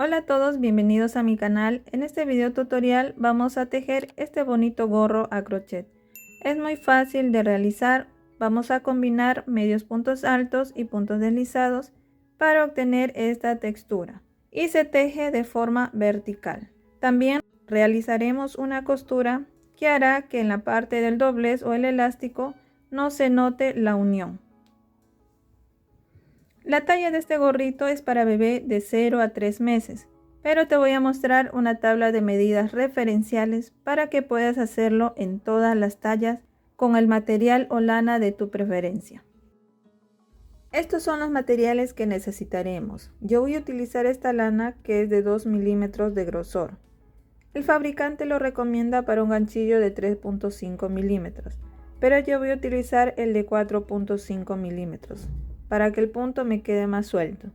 Hola a todos, bienvenidos a mi canal. En este video tutorial vamos a tejer este bonito gorro a crochet. Es muy fácil de realizar. Vamos a combinar medios puntos altos y puntos deslizados para obtener esta textura. Y se teje de forma vertical. También realizaremos una costura que hará que en la parte del doblez o el elástico no se note la unión. La talla de este gorrito es para bebé de 0 a 3 meses, pero te voy a mostrar una tabla de medidas referenciales para que puedas hacerlo en todas las tallas con el material o lana de tu preferencia. Estos son los materiales que necesitaremos. Yo voy a utilizar esta lana que es de 2 milímetros de grosor. El fabricante lo recomienda para un ganchillo de 3.5 milímetros, pero yo voy a utilizar el de 4.5 milímetros para que el punto me quede más suelto.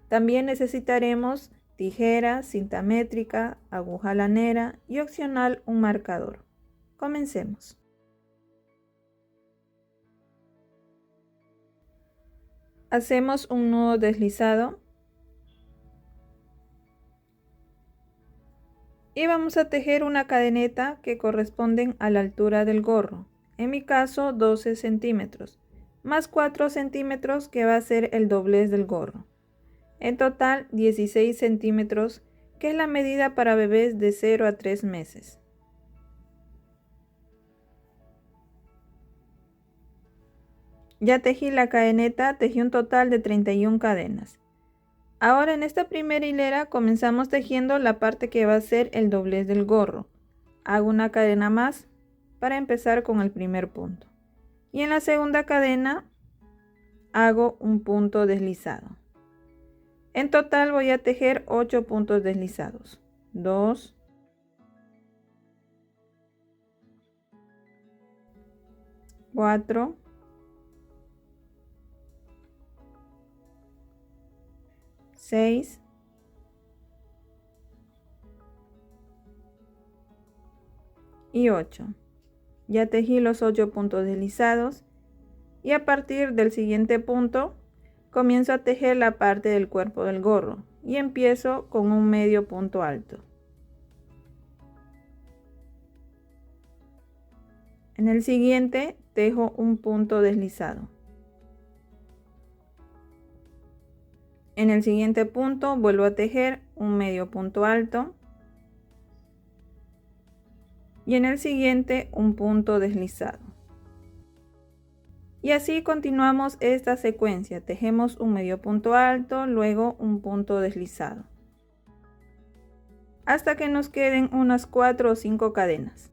También necesitaremos tijera, cinta métrica, aguja lanera y opcional un marcador. Comencemos. Hacemos un nudo deslizado y vamos a tejer una cadeneta que corresponden a la altura del gorro, en mi caso 12 centímetros, más 4 centímetros que va a ser el doblez del gorro. En total 16 centímetros, que es la medida para bebés de 0 a 3 meses. Ya tejí la cadeneta, tejí un total de 31 cadenas. Ahora en esta primera hilera comenzamos tejiendo la parte que va a ser el doblez del gorro. Hago una cadena más para empezar con el primer punto. Y en la segunda cadena hago un punto deslizado. En total voy a tejer 8 puntos deslizados. 2, 4, 6, 8. Ya tejí los 8 puntos deslizados y a partir del siguiente punto comienzo a tejer la parte del cuerpo del gorro y empiezo con un medio punto alto. En el siguiente tejo un punto deslizado. En el siguiente punto vuelvo a tejer un medio punto alto y en el siguiente un punto deslizado. Y así continuamos esta secuencia. Tejemos un medio punto alto, luego un punto deslizado, hasta que nos queden unas 4 o 5 cadenas.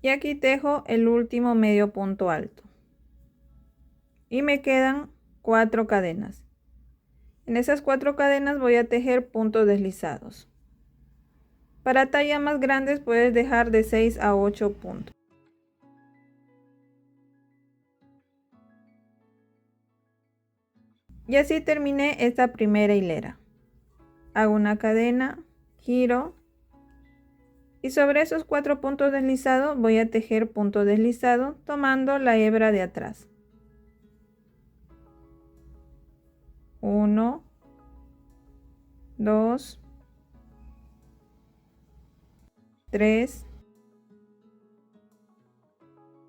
Y aquí tejo el último medio punto alto. Y me quedan 4 cadenas. En esas 4 cadenas voy a tejer puntos deslizados. Para tallas más grandes puedes dejar de 6 a 8 puntos. Y así terminé esta primera hilera. Hago una cadena, giro y sobre esos 4 puntos deslizados voy a tejer punto deslizado tomando la hebra de atrás. 1, 2, 3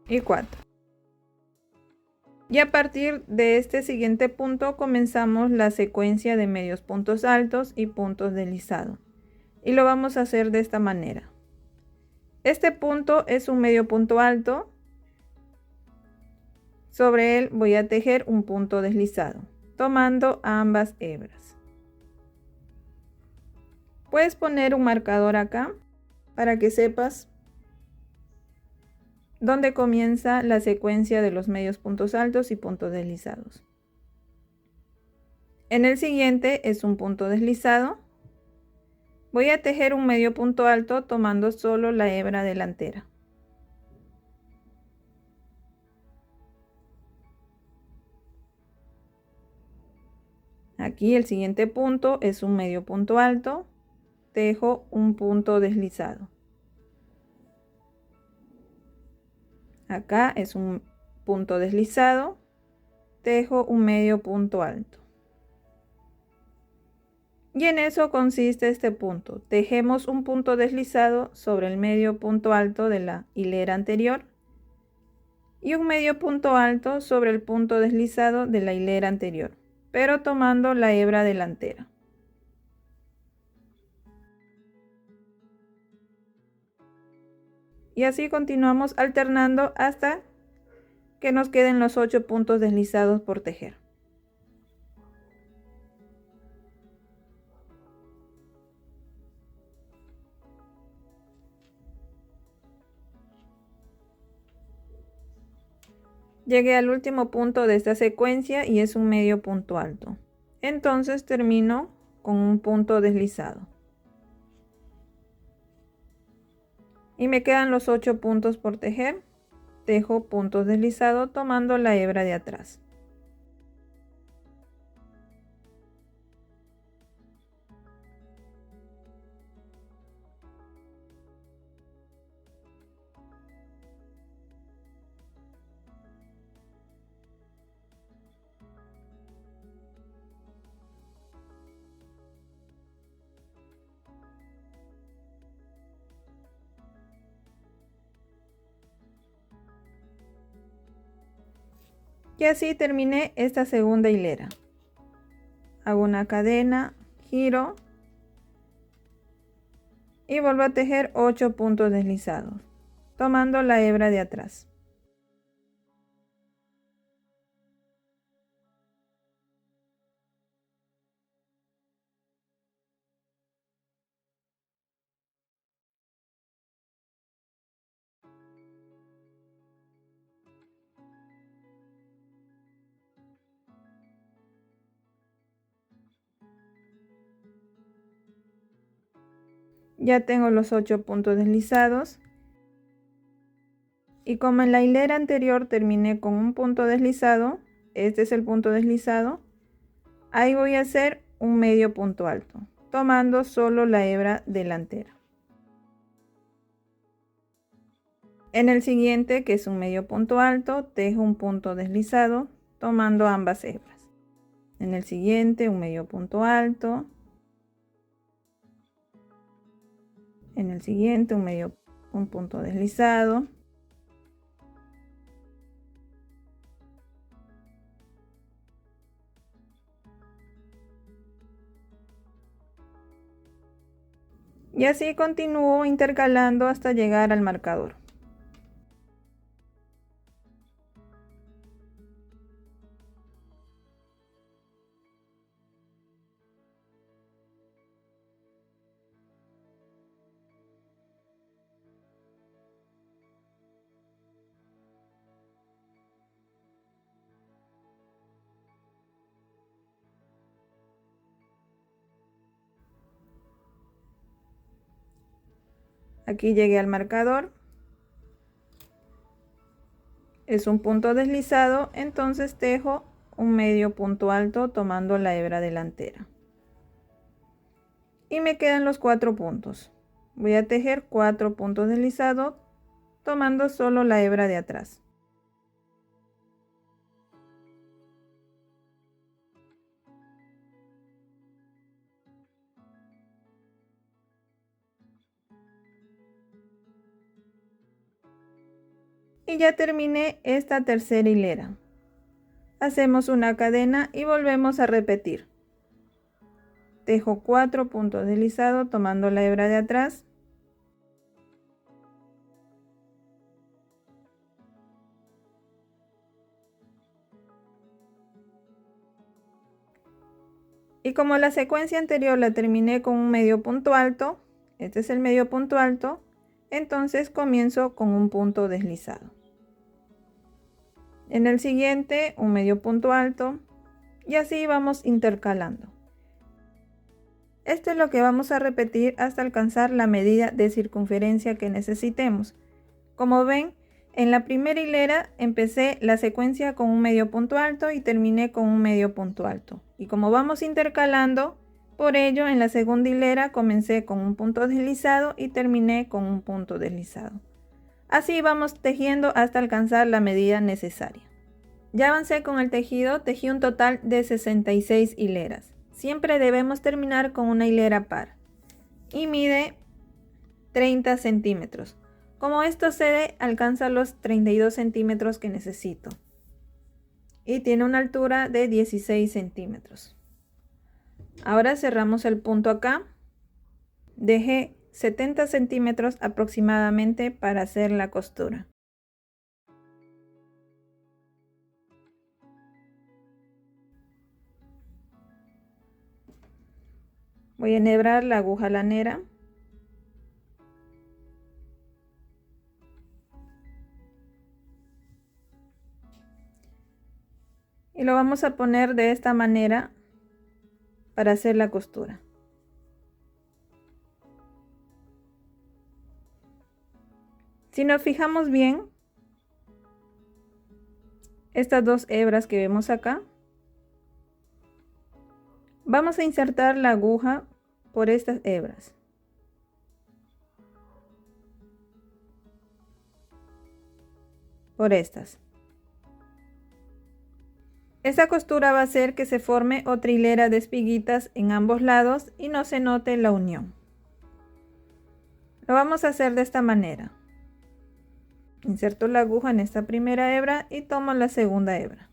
y 4. Y a partir de este siguiente punto comenzamos la secuencia de medios puntos altos y puntos deslizados. Y lo vamos a hacer de esta manera. Este punto es un medio punto alto. Sobre él voy a tejer un punto deslizado, tomando ambas hebras. Puedes poner un marcador acá para que sepas dónde comienza la secuencia de los medios puntos altos y puntos deslizados. En el siguiente es un punto deslizado. Voy a tejer un medio punto alto tomando solo la hebra delantera. Aquí el siguiente punto es un medio punto alto, tejo un punto deslizado. Acá es un punto deslizado, tejo un medio punto alto. Y en eso consiste este punto. Tejemos un punto deslizado sobre el medio punto alto de la hilera anterior y un medio punto alto sobre el punto deslizado de la hilera anterior, pero tomando la hebra delantera. Y así continuamos alternando hasta que nos queden los 8 puntos deslizados por tejer. Llegué al último punto de esta secuencia y es un medio punto alto. Entonces termino con un punto deslizado. Y me quedan los 8 puntos por tejer. Tejo puntos deslizados tomando la hebra de atrás. Y así terminé esta segunda hilera. Hago una cadena, giro y vuelvo a tejer 8 puntos deslizados, tomando la hebra de atrás. Ya tengo los 8 puntos deslizados. Y como en la hilera anterior terminé con un punto deslizado, este es el punto deslizado, ahí voy a hacer un medio punto alto, tomando solo la hebra delantera. En el siguiente, que es un medio punto alto, tejo un punto deslizado, tomando ambas hebras. En el siguiente, un medio punto alto. En el siguiente, un punto deslizado. Y así continúo intercalando hasta llegar al marcador. Aquí llegué al marcador. Es un punto deslizado, entonces tejo un medio punto alto tomando la hebra delantera. Y me quedan los 4 puntos. Voy a tejer 4 puntos deslizados tomando solo la hebra de atrás. Y ya terminé esta tercera hilera. Hacemos una cadena y volvemos a repetir. Tejo 4 puntos deslizados tomando la hebra de atrás. Y como la secuencia anterior la terminé con un medio punto alto, este es el medio punto alto, entonces comienzo con un punto deslizado. En el siguiente, un medio punto alto, y así vamos intercalando. Esto es lo que vamos a repetir hasta alcanzar la medida de circunferencia que necesitemos. Como ven, en la primera hilera empecé la secuencia con un medio punto alto y terminé con un medio punto alto. Y como vamos intercalando, por ello en la segunda hilera comencé con un punto deslizado y terminé con un punto deslizado. Así vamos tejiendo hasta alcanzar la medida necesaria. Ya avancé con el tejido, tejí un total de 66 hileras. Siempre debemos terminar con una hilera par y mide 30 centímetros. Como esto se alcanza los 32 centímetros que necesito y tiene una altura de 16 centímetros. Ahora cerramos el punto acá. Dejé 70 centímetros aproximadamente para hacer la costura. Voy a enhebrar la aguja lanera. Y lo vamos a poner de esta manera para hacer la costura. Si nos fijamos bien, estas dos hebras que vemos acá, vamos a insertar la aguja por estas hebras. Por estas. Esta costura va a hacer que se forme otra hilera de espiguitas en ambos lados y no se note la unión. Lo vamos a hacer de esta manera. Inserto la aguja en esta primera hebra y tomo la segunda hebra.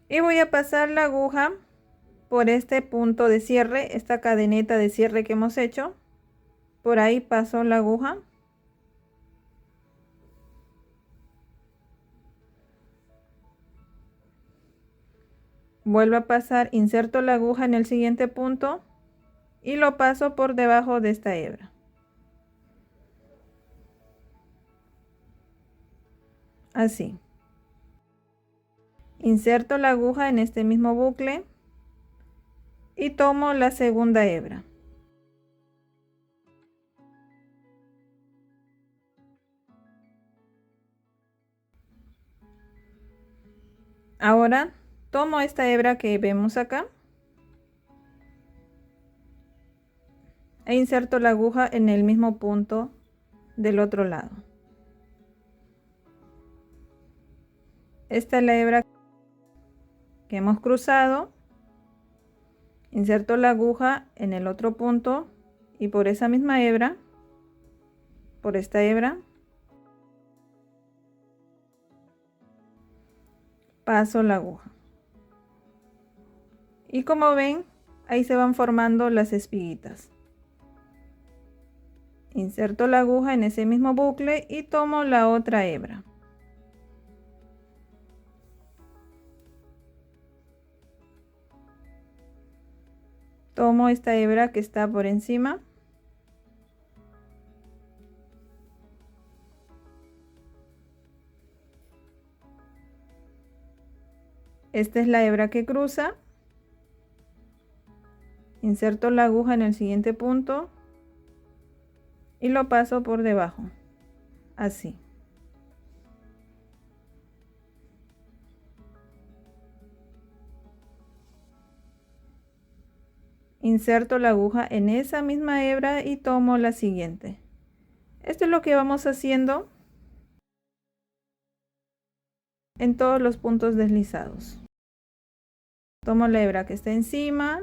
Y voy a pasar la aguja por este punto de cierre, esta cadeneta de cierre que hemos hecho. Por ahí paso la aguja. Vuelvo a pasar, inserto la aguja en el siguiente punto y lo paso por debajo de esta hebra. Así. Inserto la aguja en este mismo bucle y tomo la segunda hebra. Ahora tomo esta hebra que vemos acá e inserto la aguja en el mismo punto del otro lado. Esta es la hebra que hemos cruzado. Inserto la aguja en el otro punto y por esa misma hebra, por esta hebra, paso la aguja. Y como ven, ahí se van formando las espiguitas. Inserto la aguja en ese mismo bucle y tomo la otra hebra. Tomo esta hebra que está por encima. Esta es la hebra que cruza. Inserto la aguja en el siguiente punto y lo paso por debajo, así. Inserto la aguja en esa misma hebra y tomo la siguiente. Esto es lo que vamos haciendo en todos los puntos deslizados. Tomo la hebra que está encima,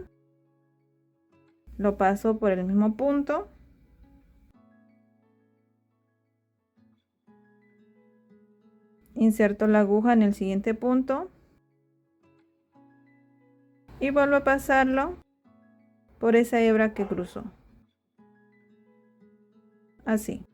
lo paso por el mismo punto. Inserto la aguja en el siguiente punto y vuelvo a pasarlo por esa hebra que cruzó, así.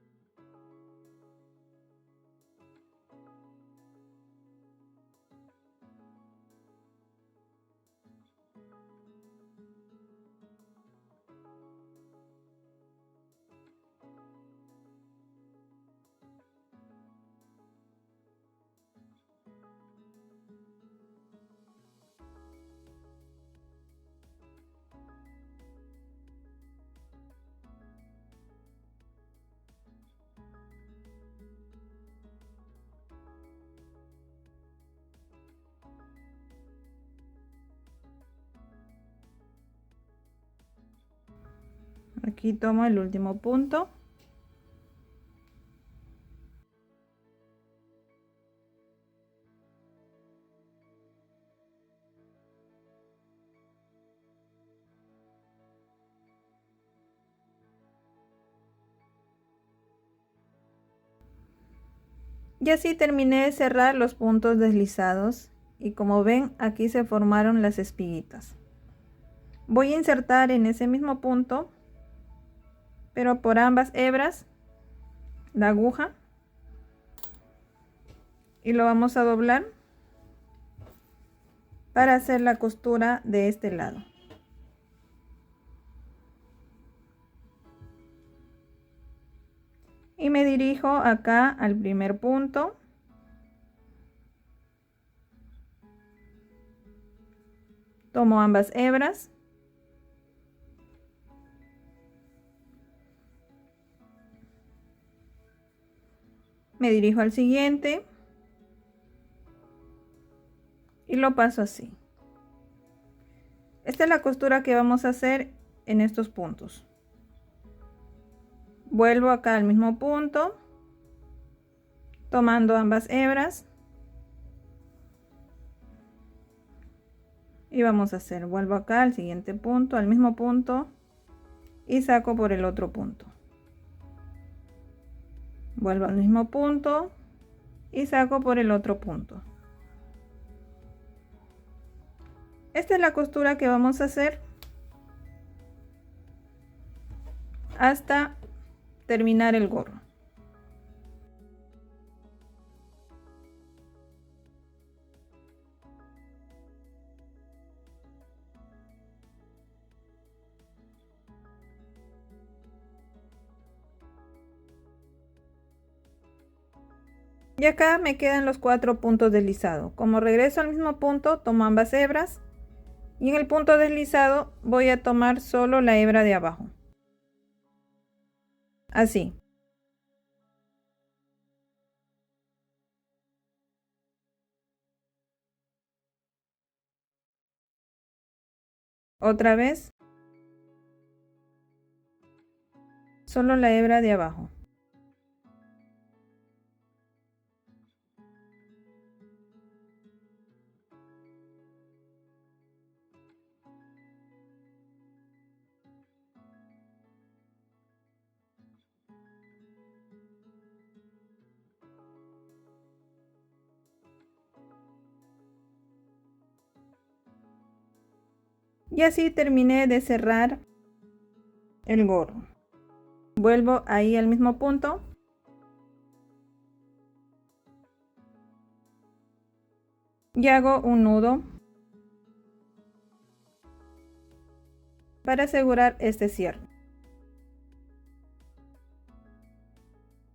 Aquí tomo el último punto. Y así terminé de cerrar los puntos deslizados y como ven aquí se formaron las espiguitas. Voy a insertar en ese mismo punto, pero por ambas hebras, la aguja y lo vamos a doblar para hacer la costura de este lado. Y me dirijo acá al primer punto. Tomo ambas hebras. Me dirijo al siguiente. Y lo paso así. Esta es la costura que vamos a hacer en estos puntos. Vuelvo acá al mismo punto, tomando ambas hebras. Y vamos a hacer, vuelvo acá al siguiente punto, al mismo punto, y saco por el otro punto. Vuelvo al mismo punto y saco por el otro punto. Esta es la costura que vamos a hacer hasta terminar el gorro. Y acá me quedan los 4 puntos deslizados. Como regreso al mismo punto, tomo ambas hebras y en el punto deslizado voy a tomar solo la hebra de abajo. Así. Otra vez. Solo la hebra de abajo. Y así terminé de cerrar el gorro. Vuelvo ahí al mismo punto. Y hago un nudo para asegurar este cierre.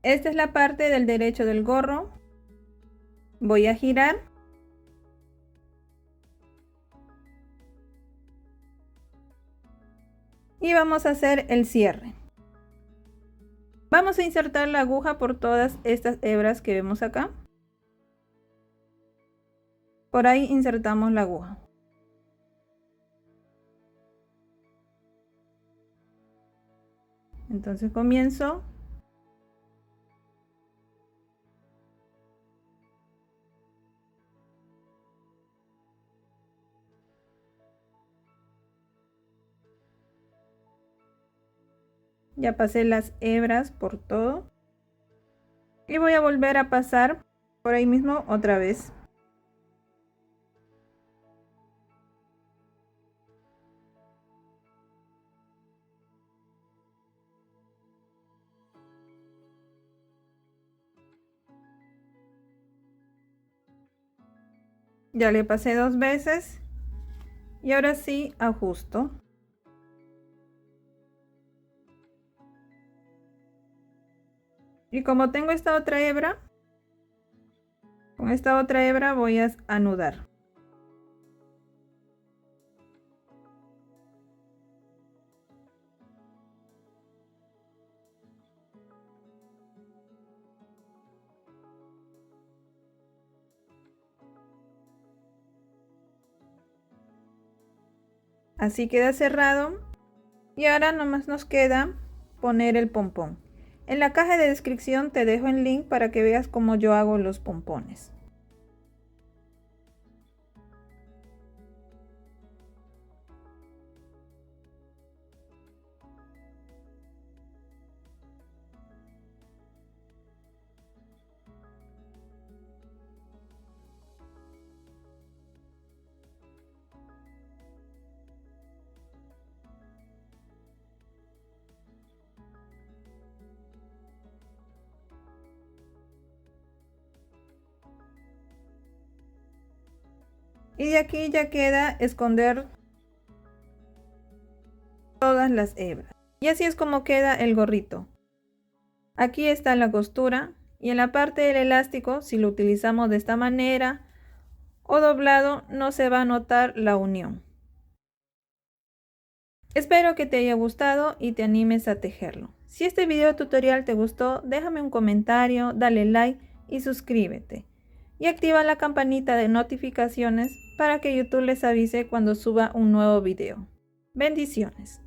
Esta es la parte del derecho del gorro. Voy a girar. Y vamos a hacer el cierre. Vamos a insertar la aguja por todas estas hebras que vemos acá. Por ahí insertamos la aguja. Entonces comienzo. Ya pasé las hebras por todo. Y voy a volver a pasar por ahí mismo otra vez. Ya le pasé 2 veces. Y ahora sí ajusto. Y como tengo esta otra hebra, con esta otra hebra voy a anudar. Así queda cerrado. Y ahora nomás nos queda poner el pompón. En la caja de descripción te dejo el link para que veas cómo yo hago los pompones. Y de aquí ya queda esconder todas las hebras. Y así es como queda el gorrito. Aquí está la costura y en la parte del elástico, si lo utilizamos de esta manera o doblado, no se va a notar la unión. Espero que te haya gustado y te animes a tejerlo. Si este video tutorial te gustó, déjame un comentario, dale like y suscríbete. Y activa la campanita de notificaciones para que YouTube les avise cuando suba un nuevo video. Bendiciones.